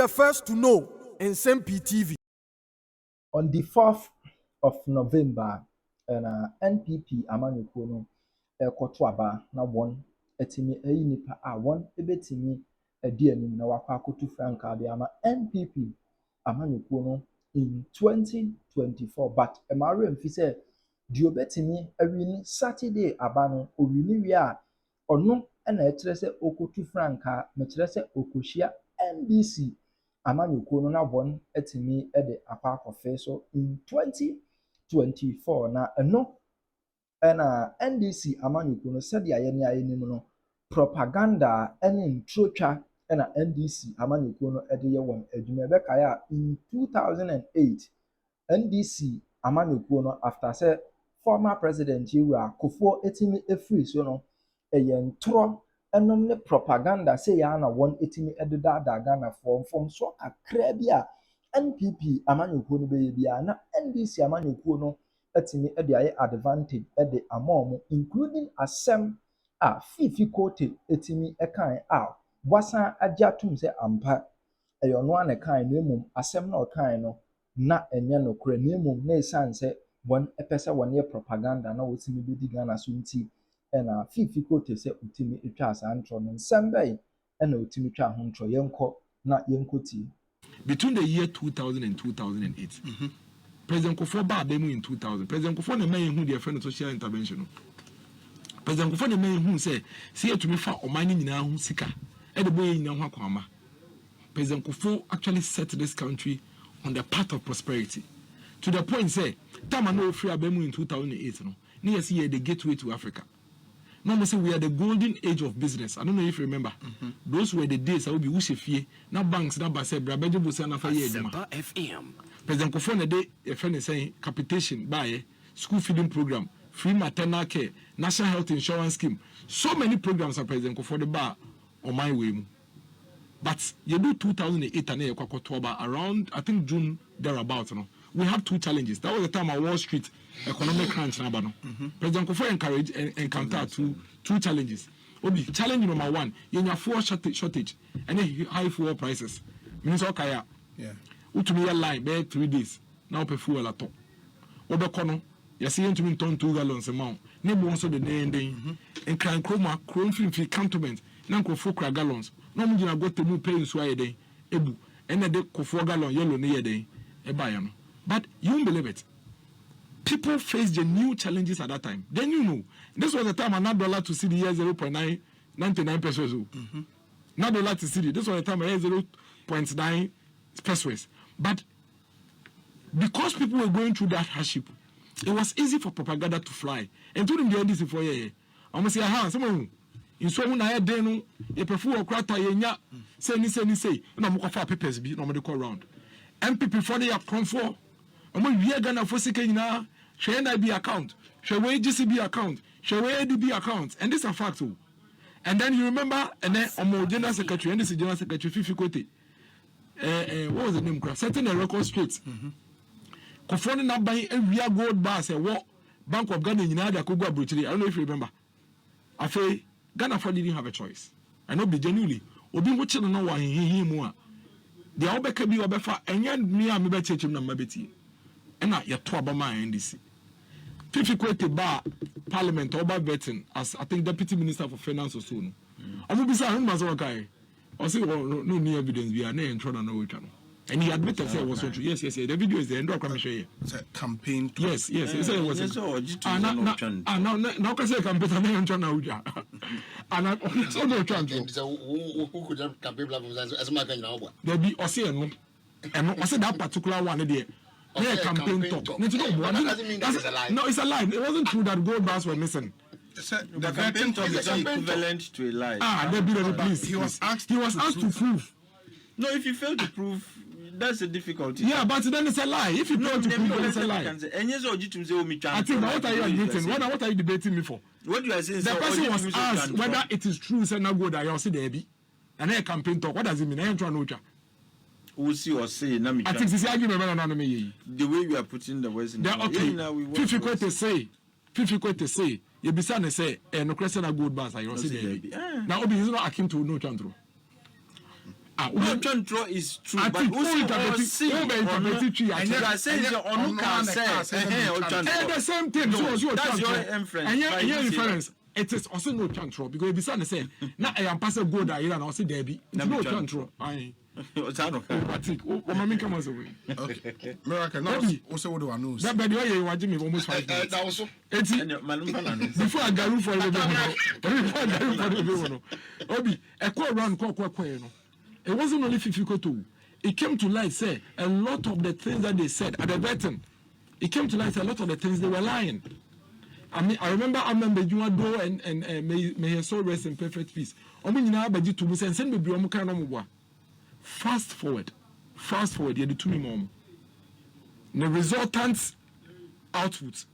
the first to know. Nsem-Pii TV. On the 4th of November, NPP amanyɔkuo no ɛkɔto aba na wɔn ɛtumi ɛyi nipa a wɔn ɛbɛtumi ɛdi anim na wakɔ akoto frankaa de ama NPP amanyɔkuo no in 2024, but ɛmaare mfi sɛ deɛ ɔbɛtumi ɛwini Saturday aba no ɔwini wie a ɔno ɛna ɛkyerɛ sɛ ɔkoto frankaa mɛkyerɛ sɛ ɔkɔhyia NDC amanyɔkuo no na wɔn ɛtumi ɛde akɔ akɔfɛ so in 2024 na ɛno ɛna NDC amanyɔkuo no sɛdeɛ yɛne ayɛnim no propaganda ɛne ntrotwa ɛna NDC amanyɔkuo no ɛde yɛ wɔn adwuma ɛbɛkae a in 2008 NDC amanyɔkuo no after sɛ former president Yewura Kufuor ɛtumi ɛfiri so no ɛyɛ ntorɔ ɛnom ne propaganda sɛ yɛa na wɔn ɛtumi ɛdedaadaa Ghanafoɔ mfomsoɔ kakra bi a NPP amanyɔkuo no bɛyɛ biara na NDC amanyɔkuo no ɛtumi ɛde ayɛ advantage ɛde ama wɔn, including asɛm a Fiifi Kwertey ɛtumi ɛkae a wasan agye atom sɛ ampa ɛyɛ ɔno ara na ɛkae na mmom asɛm na ɔkae no na ɛnyɛ nokorɛ na mmom na ɛsiane sɛ wɔn ɛpɛ sɛ wɔn yɛ propaganda na wɔtumi bɛdi Ghana so nti ɛna Fiifi Kwertey sɛ ɔtumi atwa saa ntorɔ no nsɛm bɛyɛ ɛna ɔtumi twa ho ntorɔ yɛnkɔ na yɛnkɔ tie. Between the year 2000 and 2008, President Kufuor ba abemu in 2000. President Kufuor na man who their friend social intervention. President Kufuor na man who say yɛtumi fa ɔman no nyinaa ho sika ɛde boye nyinaa ho akwama. President Kufuor actually set this country on the path of prosperity to the point say time no free abemu in 2008 no na yɛsi yɛ the gateway to Africa. No, say we are the golden age of business. I don't know if you remember. Those were the days I will be Ushefie, now banks, now Basse, Brabejo Busana FM. President Kufuor na day a friend is saying capitation by school feeding program, free maternal care, national health insurance scheme. So many programs are President Kufuor the bar on my way. But you do 2008 and around I think June thereabouts. No? We have two challenges. That was the time at Wall Street economic crunch. President Kufuor encountered two challenges. Challenge number one, you have fuel shortage and then high fuel prices. Means okay, yeah. Utumiya line be 3 days. Now pay fuel at all. Obekono, you see into 2 gallons a month. Nebu also the day and can chrome film cantonment. Now go 4 gallons. No mujina go to move pay in sway day. Ebu and then go 4 gallon yellow near day. Ebayano. But you won't believe it. People faced the new challenges at that time. Then you know. This was the time $1 to CD year 0.99 pesos. $1 to CD. This was the time I had 0.9 pesos. But because people were going through that hardship, it was easy for propaganda to fly. And to them the NDC for a I'm say someone in so when I had then you prefer Kwertey say no more papers be no more around. MPP for the comfort. We are gonna for seeking now. Share NIB account, share GCB account, share ADB account, and this is a fact too. And then you remember, and then General Secretary, and this is General Secretary Fiifi Kwertey. What was the name? Setting a record straight. Confronting not buying every gold bar, say what Bank of Ghana in United Kogwa Brutally. I don't know if you remember. I say Ghana didn't have a choice. I know be genuinely. Obi watching no one he more. The Obeka be Obefa, and yet me and me better him number betty. And not yet to Obama NDC. Fiifi Kwertey bar Parliament Oba vetting as I think Deputy Minister for Finance or soon. I will be saying guy. I say no new evidence we are not in trouble no channel. And he admitted say it was so true. Yes. The video is there. Don't come show you. It's a campaign. Yes. He said it was. Now can say campaign and channel uja. And I so no chance. So who could have campaign as my kind now? There be Osei no. And I said that particular one there. Yeah, campaign talk. No, it's a lie. It wasn't true that gold bars were missing. The campaign talk is equivalent to a lie. There be the police. He was asked to prove. No, if you fail to prove, that's a difficulty. Yeah, but then it's a lie. If you fail to prove, then it's a lie. I think, but what are you admitting? What are you debating me for? What you are saying is the person was asked whether it is true. Say now go there. You see there be, and then campaign talk. What does it mean? I ain't trying to know. We'll see or say. I think this argument the way we are putting the words in. Okay. Fiifi Kwertey say. You be say, no question a good bus. I see there. Now, Obi is not akin to no chantro. No, control is true, but also see on the same thing. That's your inference. It is also no control because if you say now I am passing good that you know say there be no control. I think come on away. Okay. Miracle now also what do I know? That by the way you watch me almost 5 minutes. That also. Before I go for the Obi, a call run it wasn't only Fiifi too. It came to light say a lot of the things that they said at the vetting. It came to light a lot of the things they were lying. I mean, I remember Bejuado and may his soul rest in perfect peace. To send me fast forward, you do 2 more. The resultant output,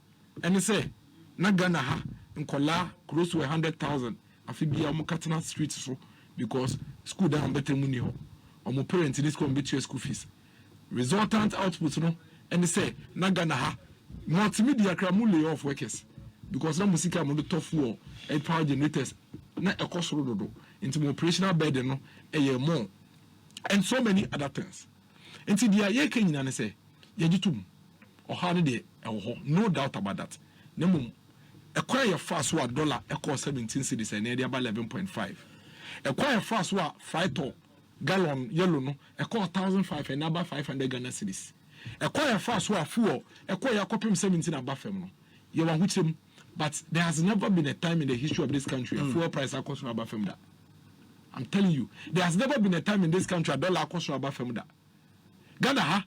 and they say, Nagana ha, in Kola, close to 100,000. I feel be a Katana street so because school down better money. Or my parents in this come bet your school fees. Resultant output, no, and they say, Nagana ha, multimedia cram lay off workers. Because now music am on the tough war and power generators na a cost road into operational burden no a year more and so many other things. Until the year can you say yajitum or holiday no doubt about that. Nemo acquire fast $1 a cost 17 cities and area about 11.5. Acquire fast what 5 gallon yellow no a cost 1,500 and about 500 Ghana cedis. Acquire fast what 4 acquire copy 17 above them. You want which him. But there has never been a time in the history of this country a fuel price cost from above that. I'm telling you, there has never been a time in this country $1 cost from above that. Ghana ha,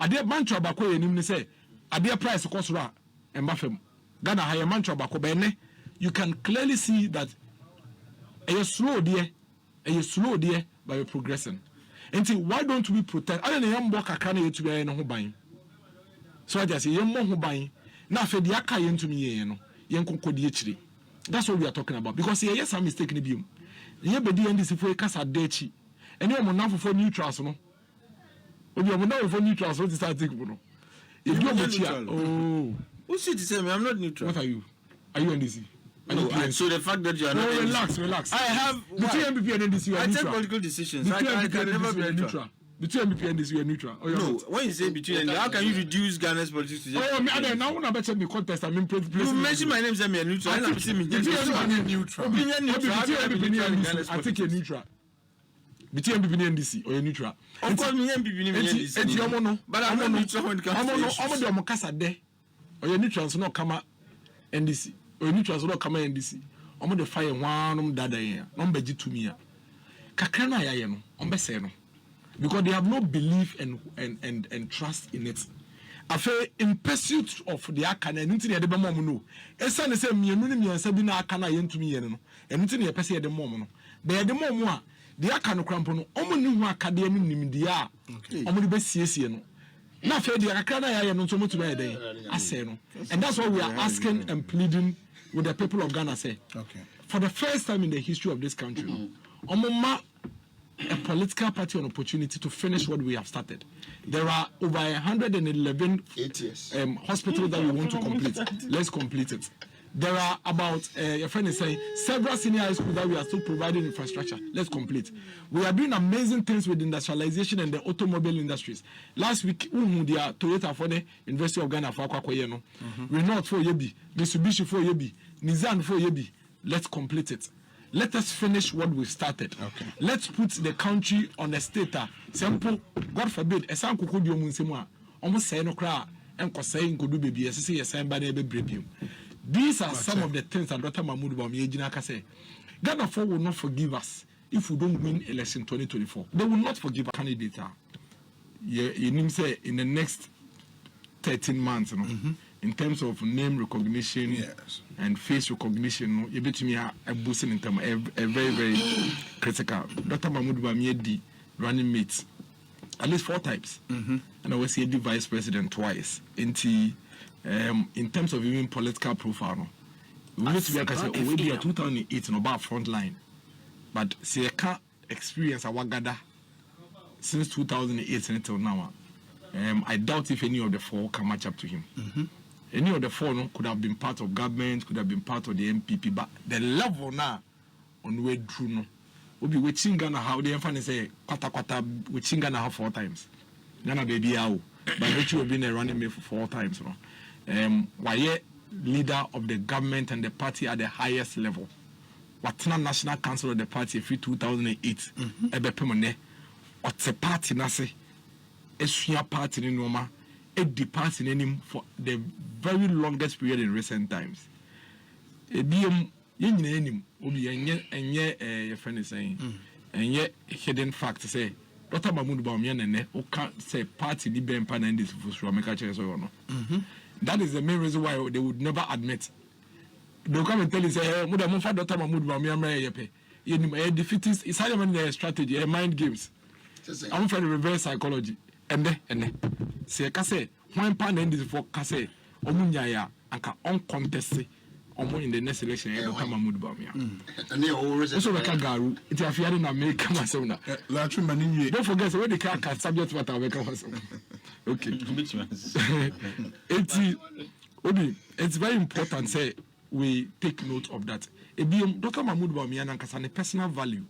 a dear mantra bako and say a dear price cost from above. Ghana ha, a mantra bako bene. You can clearly see that a slow dear, but you're progressing. And see, why don't we protect? I don't know young boy can to be no buying. So I just say young mo buying. Now for the aka into me, you know. That's what we are talking about. Because here, yes, I'm mistaken. Here, the Lied-NDC for a casa dechi. And you're now for neutrals, no? When you're now for neutrals, what is that thing? If you're neutral, oh, who should you say? I'm not neutral. What are you? Are you NDC? No, so the fact that you are not. Relax. I have. Between MPP and NDC, you are neutral. I take political decisions. Between I MPP can and never NDC, be you are neutral. Between MPP and NDC, you are neutral. Oh, no, when you say between, how can you reduce Ghana's politics to just? Oh, I mean, now when I mention the contest, I mean, you mention my name, say me a neutral. I think neutral. Opinion neutral. I think you're neutral. Between MPP and NDC, or you're neutral. Of course, me MPP and NDC. But I'm not neutral when it comes to issues. I'm not Mokasa there. Or you're neutral, so not come NDC. Or you're neutral, so not come NDC. I'm the fire one dada here. Number G to me. Kakana ya no. Ombe no. Because they have no belief and trust in it. After in pursuit of the akana, and into the mom no. Esa ne say me no me ansa bi na akana ye ntumi ye no. And into the pese the mom no. Be the mom a the akana krampo no. Omo ni hu akade ni nimdia. Omo be siesie no. Na after the akana ya ye no so motuma ye den. Ase no. And that's what we are asking and pleading with the people of Ghana say. Okay. For the first time in the history of this country, Omoma a political party an opportunity to finish what we have started. There are over 111 hospitals that we want to complete. Let's complete it. There are about, your friend is saying, several senior high schools that we are still providing infrastructure. Let's complete. We are doing amazing things with industrialization and the automobile industries. Last week, they are Toyota for the University of Ghana for Akwakoyeno, Renault for Yebi, Mitsubishi for Yebi, Nissan for Yebi. Let's complete it. Let us finish what we've started. Okay. Let's put the country on a state. Simple, God forbid, a son could do Munsimwa, almost say no cry, and Kosay could do baby, as I say, a sign by the baby. These are some of the things that Dr. Mahmoud Bamiyejinaka say. Ghana will not forgive us if we don't win election 2024. They will not forgive our candidate. You say in the next 13 months, in terms of name recognition and face recognition, you bet me a boosting in terms a very, very critical. Dr. Mahmoud Bamiyedi running mates at least 4 times. And I was the vice president twice. In terms of even political profile, we need to be able to say, oh, we 2008 in about front line. But see, I can't experience our gather since 2008 until now. I doubt if any of the 4 can match up to him. Any of the 4 could have been part of government, could have been part of the MPP, but the level now on where Drew Obi we Ghana how the enfane say kwata we Ghana how 4 times. Ghana baby how. But which will be running me for 4 times, no. Why leader of the government and the party at the highest level. Watna National Council of the party free 2008. Ebepemone. What's a party nase? Esua party in Noma. The party in him for the very longest period in recent times. Ebiem yen obi enye your friend is saying. And yet hidden fact to say Dr. Mahmoud Bawumia nene o can't say party ni be mpa na this for make a choice or no. That is the main reason why they would never admit. They'll come and tell you, say, hey, Dr. Mahmoud Bawumia yepe. Defeatist, it's how many strategy, mind games. I'm from reverse psychology. And then, say, Kase, when pan end is for Kase, Omunyaya, and uncontested, in the next election, Dr. Mahmoud Bawumia. And they always also like a garu. It's a fear in America, Masona. Don't forget, when the car can subject what I make us. Okay. It's very important, say, we take note of that. Dr. Mahmoud Bawumia has a personal value.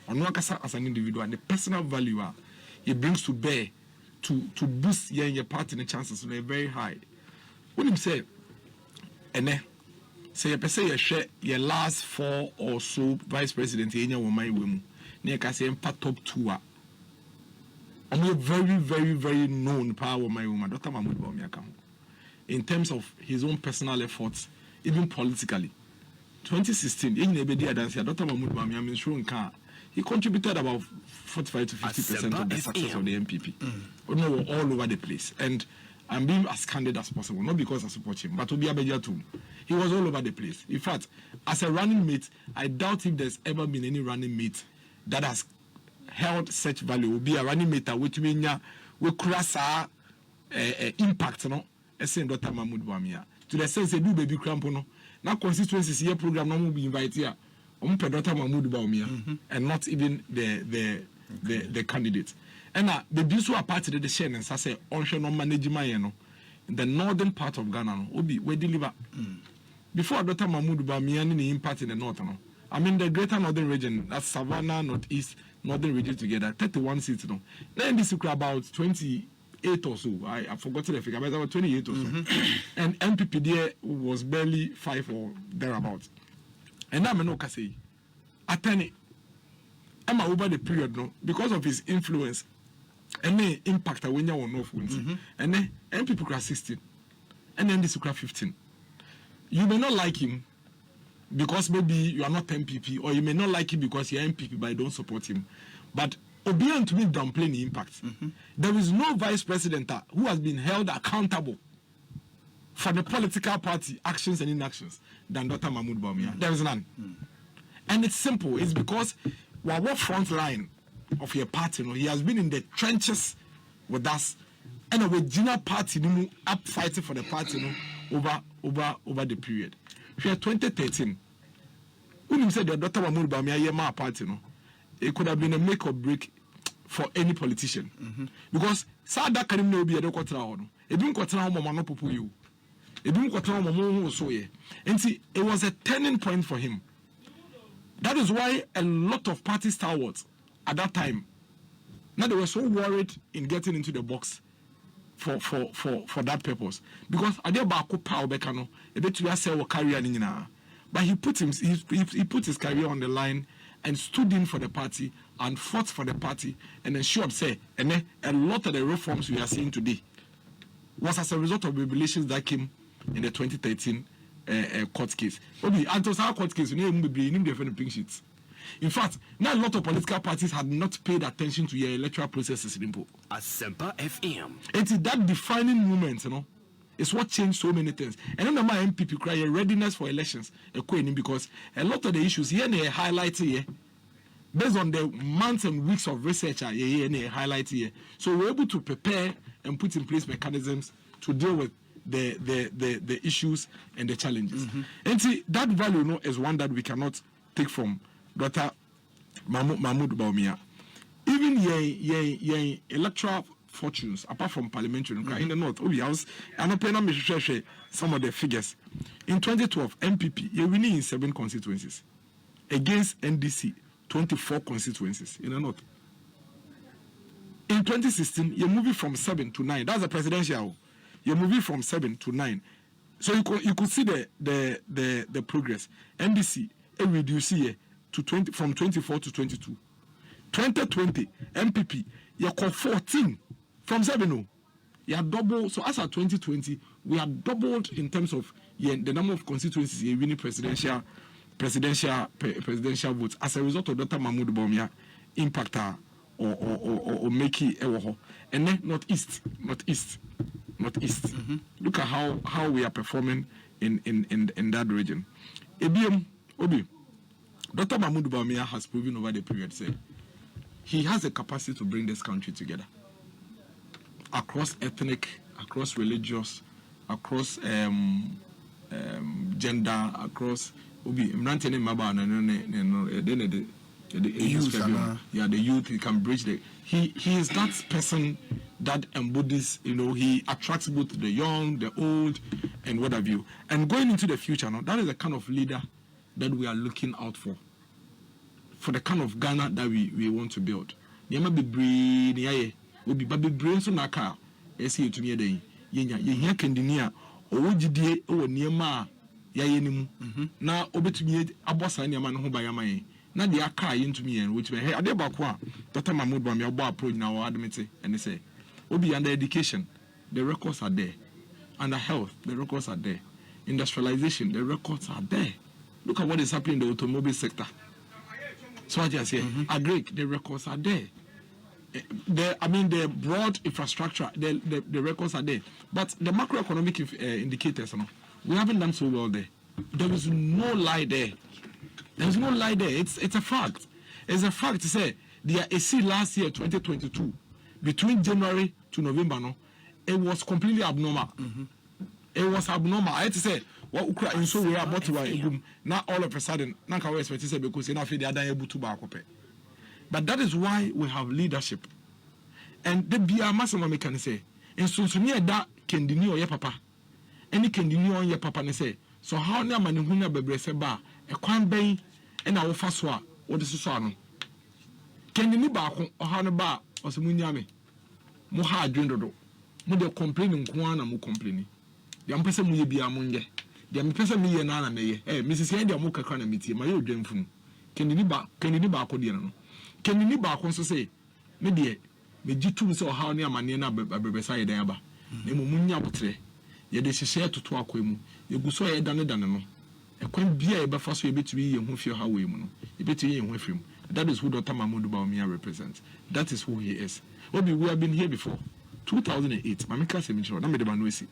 As an individual, and the personal value it brings to bear to boost your party and chances are very high. When him say, say you share your last 4 or so vice president in your woman, near Cassian top 2. I'm a very, very, very known power my woman, Dr. Mahmoud Bawumia, in terms of his own personal efforts, even politically. 2016, in the Dr. Mahmoud Bawumia means he contributed about 45 to 50% of the success of the MPP. All over the place. And I'm being as candid as possible, not because I support him, but to be a better too. He was all over the place. In fact, as a running mate, I doubt if there's ever been any running mate that has held such value. Will be a running mate which means we cross our impact, no? Saying Dr. Mahmoud Bawumia. To the sense, do baby cramp, no? Now constituencies here program no will be invited here. Dr. Mahmoud Bawumia and not even the candidate. And the Bisu are part of the share and say onshore management in the northern part of Ghana we deliver before Dr. Mahmoud Bawumia any impact in the north. I mean the greater northern region, that's Savannah, northeast, northern region together, 31 seats. Then this is about 28 or so. I forgot the figure, but about 28 or so. And MPP there was barely 5 or thereabouts. And I'm no say, attorney, I'm over the period no because of his influence and the impact when you are on off and then MPP class 16 and then this class 15. You may not like him because maybe you are not MPP, or you may not like him because you're MPP but you don't support him. But beyond to me downplaying the impact, there is no vice president who has been held accountable for the political party actions and inactions than Dr. Mahmoud Bawumia. There is none. And it's simple. It's because we're what front line of your party. He has been in the trenches with us. And with Gina party up fighting for the party over the period. Here 2013. When you said that Dr. Mahmoud Bawumia party, it could have been a make or break for any politician. Because Sada Karim no be a doctor. It didn't quote no popo you. And see, it was a turning point for him. That is why a lot of party stalwarts at that time, now they were so worried in getting into the box for that purpose. Because but he put his career on the line and stood in for the party and fought for the party and ensured and a lot of the reforms we are seeing today was as a result of revelations that came in the 2013 court case. And our court case, different pink sheets. In fact, now a lot of political parties had not paid attention to your electoral processes. Nsem-Pii FM. It's that defining moment, it's what changed so many things. And then my MPP cry a readiness for elections, because a lot of the issues here they highlight here. Based on the months and weeks of research, highlight here. So we're able to prepare and put in place mechanisms to deal with the issues and the challenges. And see, that value is one that we cannot take from Dr. Mahmoud Bawumia. Even your electoral fortunes, apart from parliamentary, in the north, I'm not paying some of the figures. In 2012, MPP, you're winning in 7 constituencies against NDC, 24 constituencies in the north. In 2016, you're moving from 7 to 9. That's a presidential. You're moving from 7 to 9. So you could see the progress. NDC reduce here to 20 from 24 to 22. 2020 MPP you call 14 from 7. You are double. So as at 2020, we are doubled in terms of the number of constituencies in winning presidential votes as a result of Dr. Mahmoud Bawumia impact or make it and then northeast. Mm-hmm. Look at how we are performing in that region. Obi, Dr. Mahmoud Bawumia has proven over the period say he has the capacity to bring this country together across ethnic, across religious, across gender, across the youth. He can bridge he is that person that embodies, he attracts both the young, the old, and what have you. And going into the future now, that is the kind of leader that we are looking out for the kind of Ghana that we want to build. Nyama be brain obi ba be brain so naka esi etumi eden yenya yehia kandinia owogidie ewo niema ya yenimu na obetumi abosa niema no ho ba yaman na de aka yentumi yen which be hey ade bako a Dr. Mahmoud Bawumia obo approach na o admit and say obi under education the records are there, under health the records are there, industrialization the records are there. Look at what is happening in the automobile sector. So I just say, agric, the records are there. The broad infrastructure, the records are there. But the macroeconomic indicators, we haven't done so well there. There is no lie there. There is no lie there. It's a fact. It's a fact to say, the AC last year, 2022, between January to November, it was completely abnormal. It was abnormal. I had to say, what Ukraine so we are about to now all of a sudden, we expect to say because enough they are able to back up. But that is why we have leadership. And the Bia Masama can say, and so near that can deny your papa. Any can deny your papa and say, so how near Manihuna Bebresa a quan bay and our faswa, what is Susano? Can you back or Hanaba or Samunyame? Moha Drindodo. Mother complaining, Kwana mu complaining. The person will be among ye. The person me and Anna may, Mrs. Yandia Moka Kana Miti, my old dream. Can you back Odiano? Can you back also say, Media, me G2 so how near Manina beside the Abba. Nemunya Potre, yet they share to Twaquemu, you go so a danano. A quaint beer before so a bit to be and who feel how we mono, a bit to you with him. That is who Dr. Mahmoud Bawumia represents. That is who he is. We have been here before. 2008, Mamika Cemetery, Namadebanuisi.